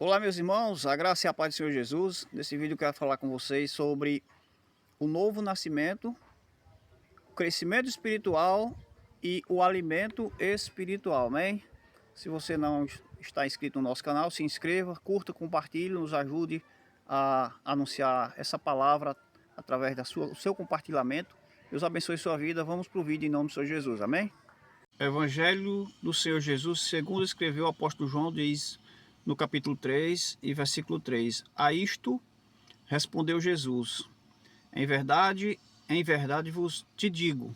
Olá meus irmãos, a graça e a paz do Senhor Jesus. Nesse vídeo eu quero falar com vocês sobre o novo nascimento, o crescimento espiritual e o alimento espiritual, amém? Se você não está inscrito no nosso canal, se inscreva, curta, compartilhe, nos ajude a anunciar essa palavra através do seu compartilhamento. Deus abençoe sua vida. Vamos para o vídeo em nome do Senhor Jesus, amém? Evangelho do Senhor Jesus, segundo escreveu o apóstolo João, diz no capítulo 3 e versículo 3: A isto respondeu Jesus: em verdade vos te digo,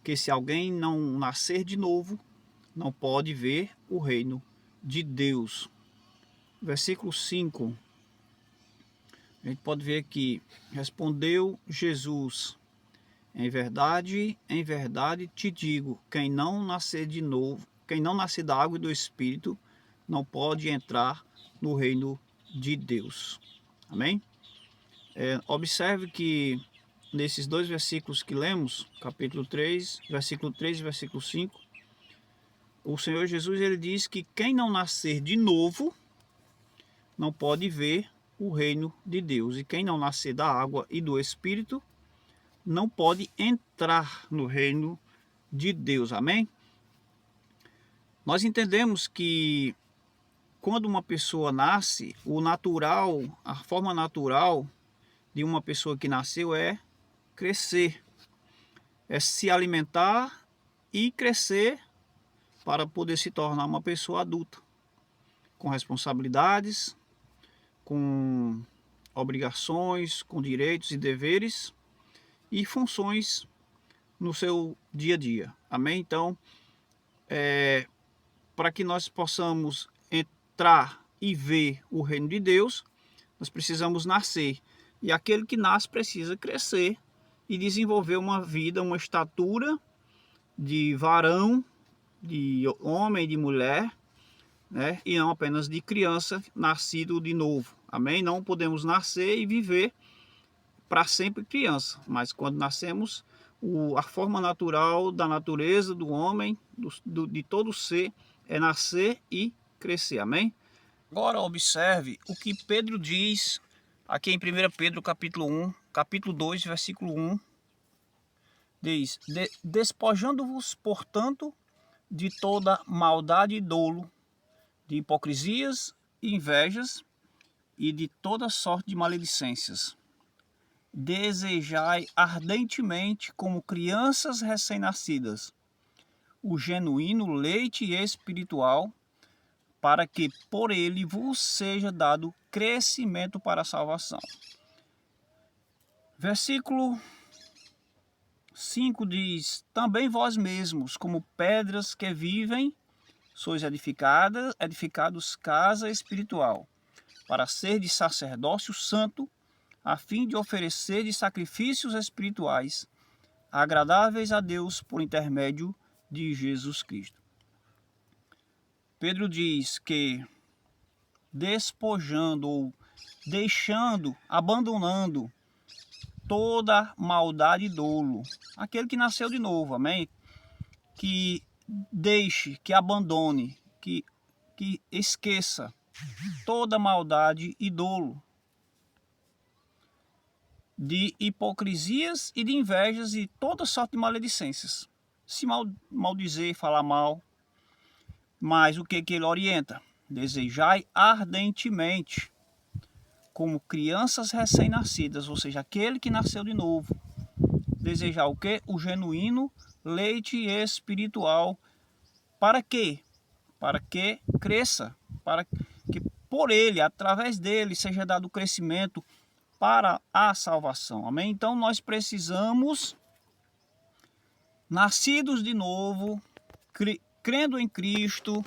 que se alguém não nascer de novo, não pode ver o reino de Deus. Versículo 5, a gente pode ver que respondeu Jesus: em verdade te digo, quem não nascer de novo, quem não nascer da água e do Espírito, não pode entrar no reino de Deus. Amém? Observe que nesses dois versículos que lemos, capítulo 3 e versículo 5, o Senhor Jesus ele diz que quem não nascer de novo não pode ver o reino de Deus. E quem não nascer da água e do Espírito não pode entrar no reino de Deus. Amém? Nós entendemos que quando uma pessoa nasce, o natural, a forma natural de uma pessoa que nasceu é crescer, é se alimentar e crescer para poder se tornar uma pessoa adulta, com responsabilidades, com obrigações, com direitos e deveres e funções no seu dia a dia. Amém? Então, para que nós possamos entrar e ver o reino de Deus, nós precisamos nascer. E aquele que nasce precisa crescer e desenvolver uma vida, uma estatura de varão, de homem, de mulher, né? E não apenas de criança nascido de novo. Amém? Não podemos nascer e viver para sempre criança, mas quando nascemos, a forma natural da natureza do homem, de todo ser, é nascer e crescer. Amém? Agora observe o que Pedro diz aqui em 1 Pedro capítulo 2, versículo 1. Diz: despojando-vos, portanto, de toda maldade e dolo, de hipocrisias e invejas, e de toda sorte de maledicências. Desejai ardentemente, como crianças recém-nascidas, o genuíno leite espiritual, para que por ele vos seja dado crescimento para a salvação. Versículo 5 diz: também vós mesmos, como pedras que vivem, sois edificados casa espiritual, para ser de sacerdócio santo, a fim de oferecer de sacrifícios espirituais, agradáveis a Deus por intermédio de Jesus Cristo. Pedro diz que despojando ou deixando, abandonando toda maldade e dolo, aquele que nasceu de novo, amém? Que deixe, que abandone, que esqueça toda maldade e dolo, de hipocrisias e de invejas e toda sorte de maledicências. Se maldizer, falar mal. Mas o que ele orienta? Desejai ardentemente, como crianças recém-nascidas, ou seja, aquele que nasceu de novo. Desejar o que? O genuíno leite espiritual. Para quê? Para que cresça, para que por ele, através dele, seja dado crescimento para a salvação. Amém? Então nós precisamos, nascidos de novo, crendo em Cristo,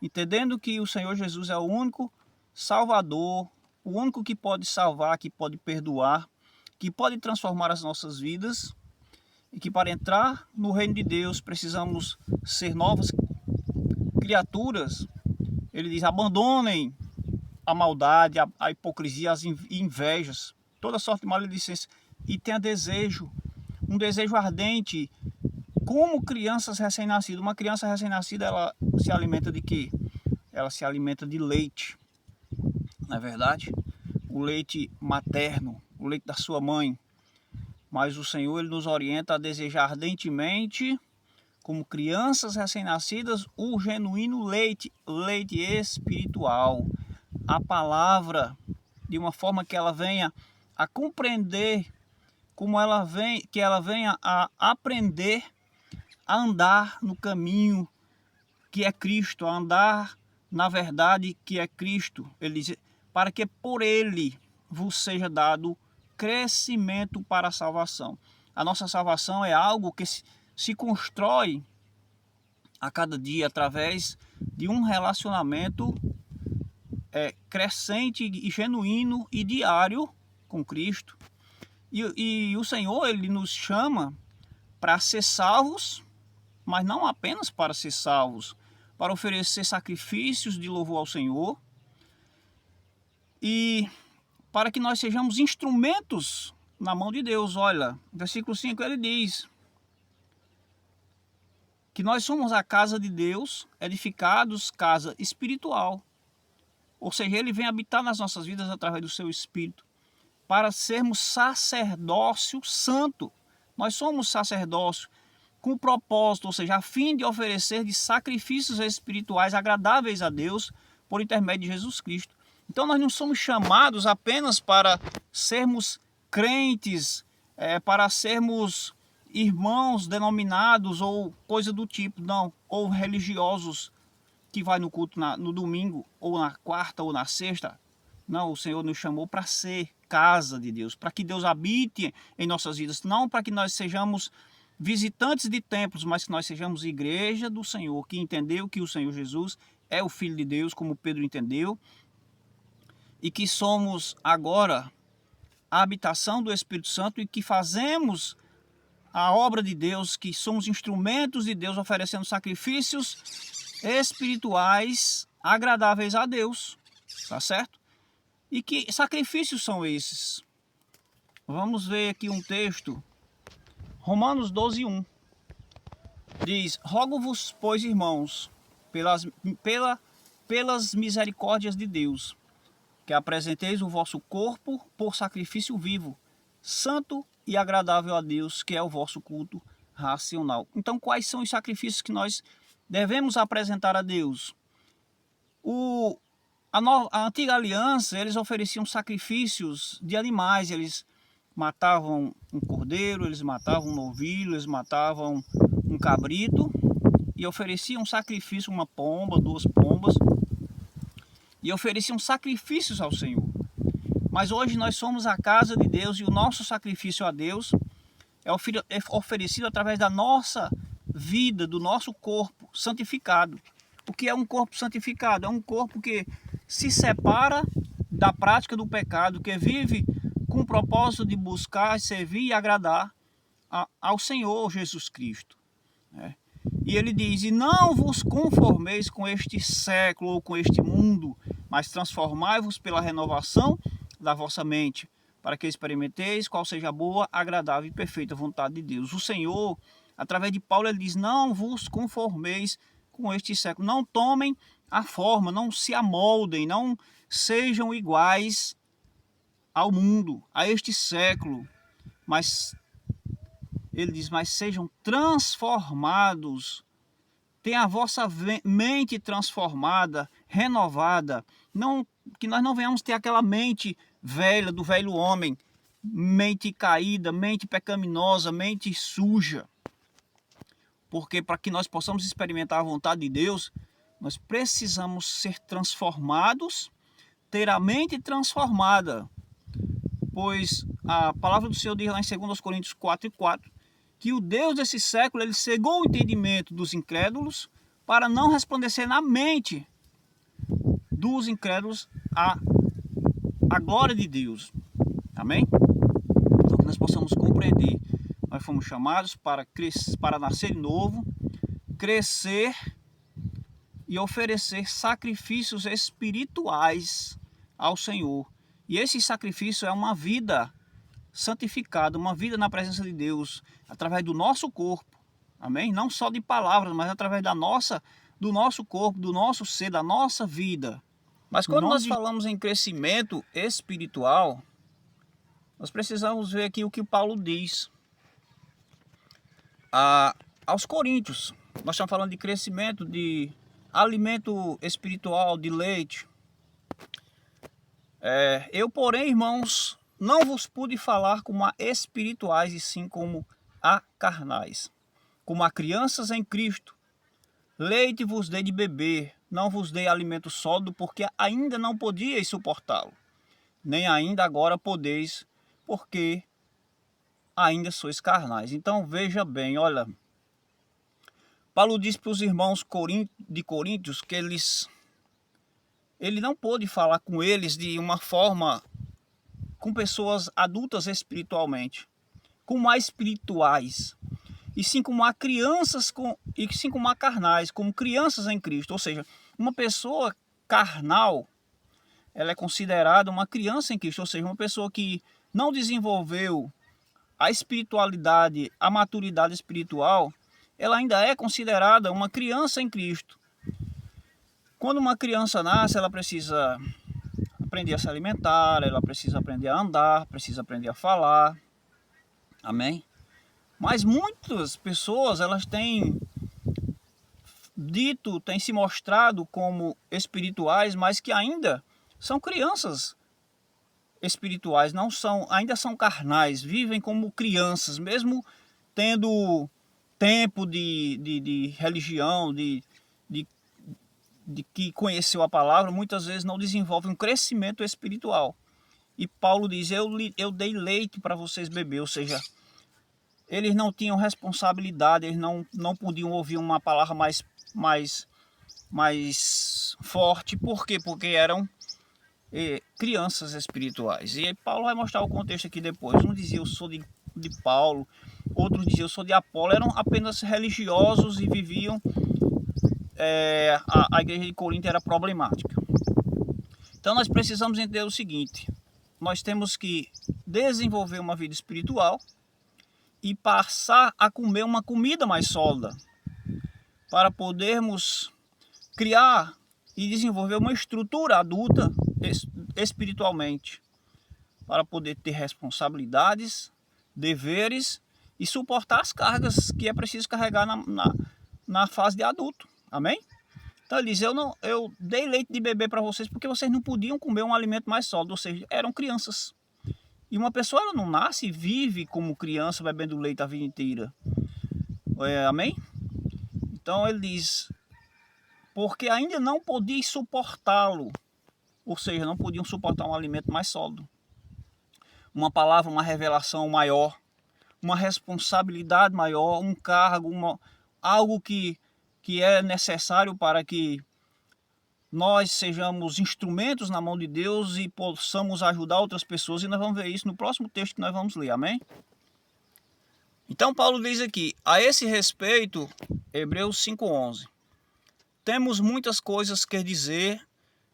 entendendo que o Senhor Jesus é o único Salvador, o único que pode salvar, que pode perdoar, que pode transformar as nossas vidas, e que para entrar no reino de Deus precisamos ser novas criaturas. Ele diz: abandonem a maldade, a hipocrisia, as invejas, toda sorte de maledicência, e tenha desejo, um desejo ardente, como crianças recém-nascidas. Uma criança recém-nascida, ela se alimenta de quê? Ela se alimenta de leite. não é verdade? O leite materno, o leite da sua mãe. Mas o Senhor, Ele nos orienta a desejar ardentemente, como crianças recém-nascidas, o genuíno leite, leite espiritual. A palavra, de uma forma que ela venha a compreender, que ela venha a aprender a andar no caminho que é Cristo, a andar na verdade que é Cristo. Ele diz, para que por Ele vos seja dado crescimento para a salvação. A nossa salvação é algo que se constrói a cada dia através de um relacionamento crescente e genuíno e diário com Cristo. E o Senhor, Ele nos chama para ser salvos, mas não apenas para ser salvos, para oferecer sacrifícios de louvor ao Senhor e para que nós sejamos instrumentos na mão de Deus. Olha, versículo 5 ele diz que nós somos a casa de Deus, edificados, casa espiritual. Ou seja, Ele vem habitar nas nossas vidas através do seu Espírito, para sermos sacerdócio santo. Nós somos sacerdócio com o propósito, ou seja, a fim de oferecer de sacrifícios espirituais agradáveis a Deus por intermédio de Jesus Cristo. Então nós não somos chamados apenas para sermos crentes, para sermos irmãos denominados ou coisa do tipo, não, ou religiosos que vai no culto no domingo, ou na quarta, ou na sexta. Não, o Senhor nos chamou para ser casa de Deus, para que Deus habite em nossas vidas, não para que nós sejamos visitantes de templos, mas que nós sejamos igreja do Senhor, que entendeu que o Senhor Jesus é o Filho de Deus, como Pedro entendeu, e que somos agora a habitação do Espírito Santo e que fazemos a obra de Deus, que somos instrumentos de Deus oferecendo sacrifícios espirituais agradáveis a Deus, tá certo? E que sacrifícios são esses? Vamos ver aqui um texto, Romanos 12:1. Diz: rogo-vos, pois, irmãos, pelas misericórdias de Deus, que apresenteis o vosso corpo por sacrifício vivo, santo e agradável a Deus, que é o vosso culto racional. Então, quais são os sacrifícios que nós devemos apresentar a Deus? A antiga aliança, eles ofereciam sacrifícios de animais, eles matavam um cordeiro, eles matavam um novilho, eles matavam um cabrito e ofereciam um sacrifício, uma pomba, 2 pombas, e ofereciam sacrifícios ao Senhor. Mas hoje nós somos a casa de Deus e o nosso sacrifício a Deus é oferecido através da nossa vida, do nosso corpo santificado. O que é um corpo santificado? É um corpo que se separa da prática do pecado, que vive com o propósito de buscar, servir e agradar ao Senhor Jesus Cristo. E ele diz: e não vos conformeis com este século ou com este mundo, mas transformai-vos pela renovação da vossa mente, para que experimenteis qual seja a boa, agradável e perfeita vontade de Deus. O Senhor, através de Paulo, ele diz: não vos conformeis com este século, não tomem a forma, não se amoldem, não sejam iguais ao mundo, a este século, mas ele diz: mas sejam transformados, tenha a vossa mente transformada, renovada, não, que nós não venhamos ter aquela mente velha, do velho homem, mente caída, mente pecaminosa, mente suja. Porque para que nós possamos experimentar a vontade de Deus, nós precisamos ser transformados, ter a mente transformada. Pois a palavra do Senhor diz lá em 2 Coríntios 4:4, que o Deus desse século, ele cegou o entendimento dos incrédulos para não resplandecer na mente dos incrédulos a glória de Deus. Amém? Então que nós possamos compreender. Nós fomos chamados para nascer de novo, crescer e oferecer sacrifícios espirituais ao Senhor. E esse sacrifício é uma vida santificada, uma vida na presença de Deus, através do nosso corpo. Amém? Não só de palavras, mas através do nosso corpo, do nosso ser, da nossa vida. Mas quando nós falamos em crescimento espiritual, nós precisamos ver aqui o que Paulo diz aos Coríntios. Nós estamos falando de crescimento, de alimento espiritual, de leite. Eu, porém, irmãos, não vos pude falar como a espirituais, e sim como a carnais, como a crianças em Cristo. Leite vos dei de beber, não vos dei alimento sólido, porque ainda não podíeis suportá-lo, nem ainda agora podeis, porque ainda sois carnais. Então veja bem, olha, Paulo diz para os irmãos de Coríntios que ele não pôde falar com eles de uma forma, com pessoas adultas espiritualmente, como a espirituais, e sim como a crianças, e sim como a carnais, como crianças em Cristo. Ou seja, uma pessoa carnal, ela é considerada uma criança em Cristo, ou seja, uma pessoa que não desenvolveu a espiritualidade, a maturidade espiritual, ela ainda é considerada uma criança em Cristo. Quando uma criança nasce, ela precisa aprender a se alimentar, ela precisa aprender a andar, precisa aprender a falar. Amém? Mas muitas pessoas, elas têm se mostrado como espirituais, mas que ainda são crianças espirituais, ainda são carnais, vivem como crianças, mesmo tendo tempo de religião, de que conheceu a palavra, muitas vezes não desenvolve um crescimento espiritual. E Paulo diz, eu dei leite para vocês beber, ou seja, eles não tinham responsabilidade, eles não podiam ouvir uma palavra mais forte. Por quê? Porque eram crianças espirituais. E aí Paulo vai mostrar o contexto aqui depois. Um dizia, eu sou de Paulo, outros diziam, eu sou de Apolo. Eram apenas religiosos e viviam... a igreja de Corinto era problemática. Então nós precisamos entender o seguinte: nós temos que desenvolver uma vida espiritual e passar a comer uma comida mais sólida, para podermos criar e desenvolver uma estrutura adulta espiritualmente, para poder ter responsabilidades, deveres e suportar as cargas que é preciso carregar na fase de adulto. Amém? Então ele diz, eu dei leite de beber para vocês porque vocês não podiam comer um alimento mais sólido, ou seja, eram crianças. E uma pessoa, ela não nasce e vive como criança bebendo leite a vida inteira. Amém? Então ele diz, porque ainda não podiam suportá-lo, ou seja, não podiam suportar um alimento mais sólido. Uma palavra, uma revelação maior, uma responsabilidade maior, um cargo, algo que é necessário para que nós sejamos instrumentos na mão de Deus e possamos ajudar outras pessoas. E nós vamos ver isso no próximo texto que nós vamos ler, amém? Então Paulo diz aqui, a esse respeito, Hebreus 5:11, temos muitas coisas que dizer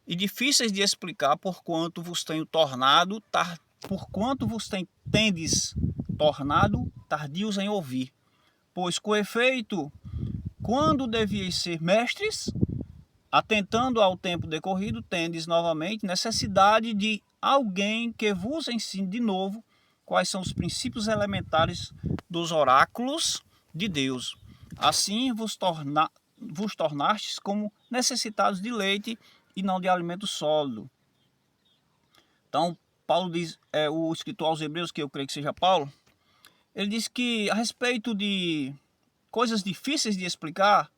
e difíceis de explicar, porquanto vos tendes tornado tardios em ouvir. Pois com efeito, quando devíeis ser mestres, atentando ao tempo decorrido, tendes novamente necessidade de alguém que vos ensine de novo quais são os princípios elementares dos oráculos de Deus. Assim vos tornastes como necessitados de leite e não de alimento sólido. Então, Paulo diz, o escritor aos Hebreus, que eu creio que seja Paulo, ele diz que a respeito de coisas difíceis de explicar,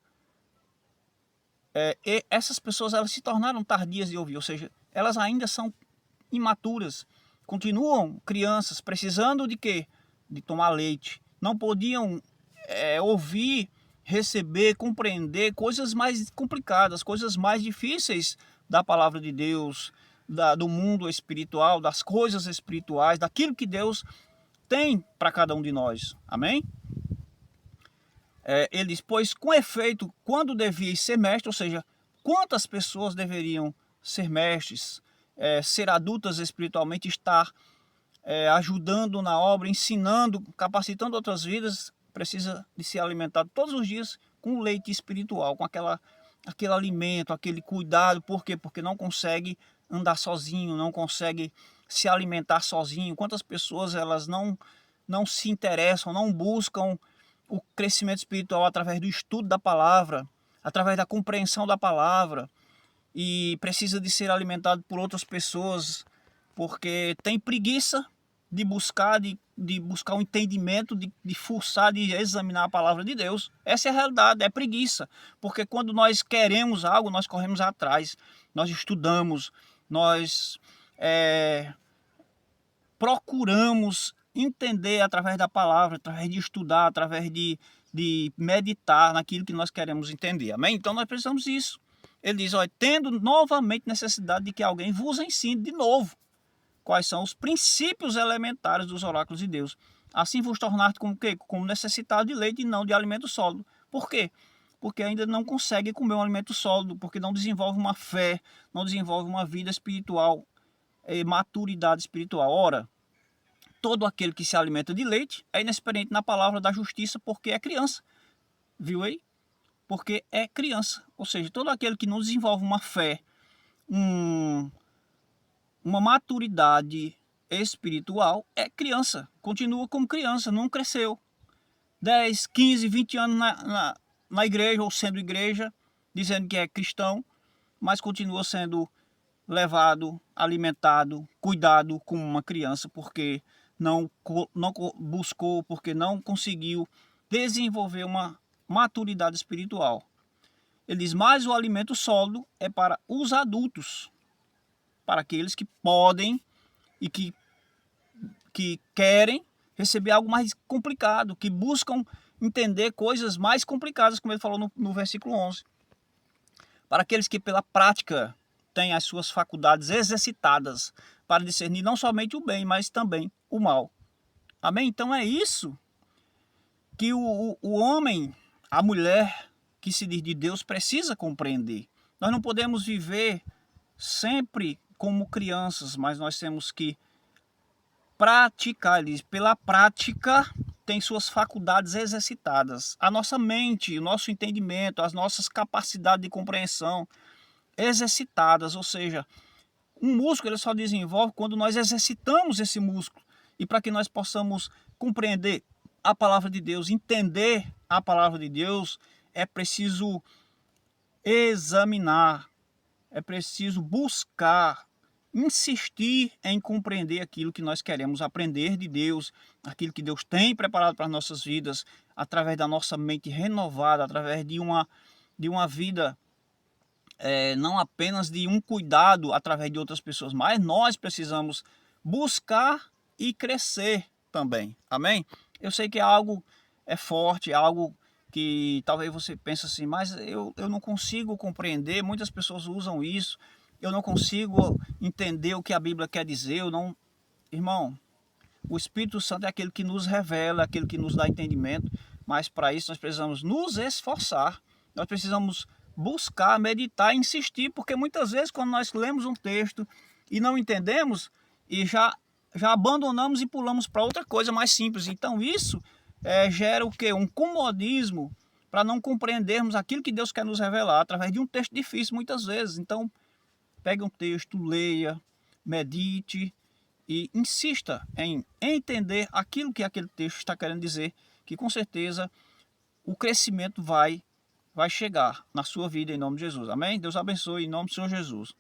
essas pessoas, elas se tornaram tardias de ouvir, ou seja, elas ainda são imaturas, continuam crianças, precisando de quê? De tomar leite. Não podiam ouvir, receber, compreender coisas mais complicadas, coisas mais difíceis da palavra de Deus, do mundo espiritual, das coisas espirituais, daquilo que Deus tem para cada um de nós. Amém? Ele diz, pois com efeito, quando devias ser mestre, ou seja, quantas pessoas deveriam ser mestres, ser adultas espiritualmente, estar ajudando na obra, ensinando, capacitando outras vidas, precisa de ser alimentado todos os dias com leite espiritual, com aquele alimento, aquele cuidado. Por quê? Porque não consegue andar sozinho, não consegue se alimentar sozinho. Quantas pessoas elas não se interessam, não buscam o crescimento espiritual através do estudo da palavra, através da compreensão da palavra, e precisa de ser alimentado por outras pessoas, porque tem preguiça de buscar um entendimento, de forçar, de examinar a palavra de Deus. Essa é a realidade, é preguiça. Porque quando nós queremos algo, nós corremos atrás, nós estudamos, nós procuramos entender através da palavra, através de estudar, através de meditar naquilo que nós queremos entender. Amém? Então nós precisamos disso. Ele diz, olha, tendo novamente necessidade de que alguém vos ensine de novo quais são os princípios elementares dos oráculos de Deus. Assim vos tornaste como quê? Como necessitado de leite e não de alimento sólido. Por quê? Porque ainda não consegue comer um alimento sólido, porque não desenvolve uma fé, não desenvolve uma vida espiritual, maturidade espiritual. Ora, todo aquele que se alimenta de leite é inexperiente na palavra da justiça, porque é criança. Viu aí? Porque é criança. Ou seja, todo aquele que não desenvolve uma fé, uma maturidade espiritual, é criança. Continua como criança, não cresceu. 10, 15, 20 anos na igreja, ou sendo igreja, dizendo que é cristão, mas continua sendo levado, alimentado, cuidado como uma criança, porque não buscou, porque não conseguiu desenvolver uma maturidade espiritual. Ele diz, mas o alimento sólido é para os adultos, para aqueles que podem e que querem receber algo mais complicado, que buscam entender coisas mais complicadas, como ele falou no versículo 11. Para aqueles que pela prática têm as suas faculdades exercitadas para discernir não somente o bem, mas também o mal. Amém? Então é isso que o homem, a mulher que se diz de Deus precisa compreender. Nós não podemos viver sempre como crianças, mas nós temos que praticar. Ele diz, pela prática tem suas faculdades exercitadas. A nossa mente, o nosso entendimento, as nossas capacidades de compreensão exercitadas, ou seja, um músculo ele só desenvolve quando nós exercitamos esse músculo. E para que nós possamos compreender a palavra de Deus, entender a palavra de Deus, é preciso examinar, é preciso buscar, insistir em compreender aquilo que nós queremos aprender de Deus, aquilo que Deus tem preparado para as nossas vidas, através da nossa mente renovada, através de uma vida, não apenas de um cuidado através de outras pessoas, mas nós precisamos buscar e crescer também. Amém? Eu sei que é algo forte, é algo que talvez você pense assim, mas eu não consigo compreender, muitas pessoas usam isso, eu não consigo entender o que a Bíblia quer dizer, eu não... Irmão, o Espírito Santo é aquele que nos revela, aquele que nos dá entendimento, mas para isso nós precisamos nos esforçar, nós precisamos buscar, meditar, insistir, porque muitas vezes quando nós lemos um texto e não entendemos, e já abandonamos e pulamos para outra coisa mais simples. Então isso gera o quê? Um comodismo para não compreendermos aquilo que Deus quer nos revelar através de um texto difícil muitas vezes. Então pegue um texto, leia, medite e insista em entender aquilo que aquele texto está querendo dizer, que com certeza o crescimento vai chegar na sua vida em nome de Jesus. Amém? Deus abençoe em nome do Senhor Jesus.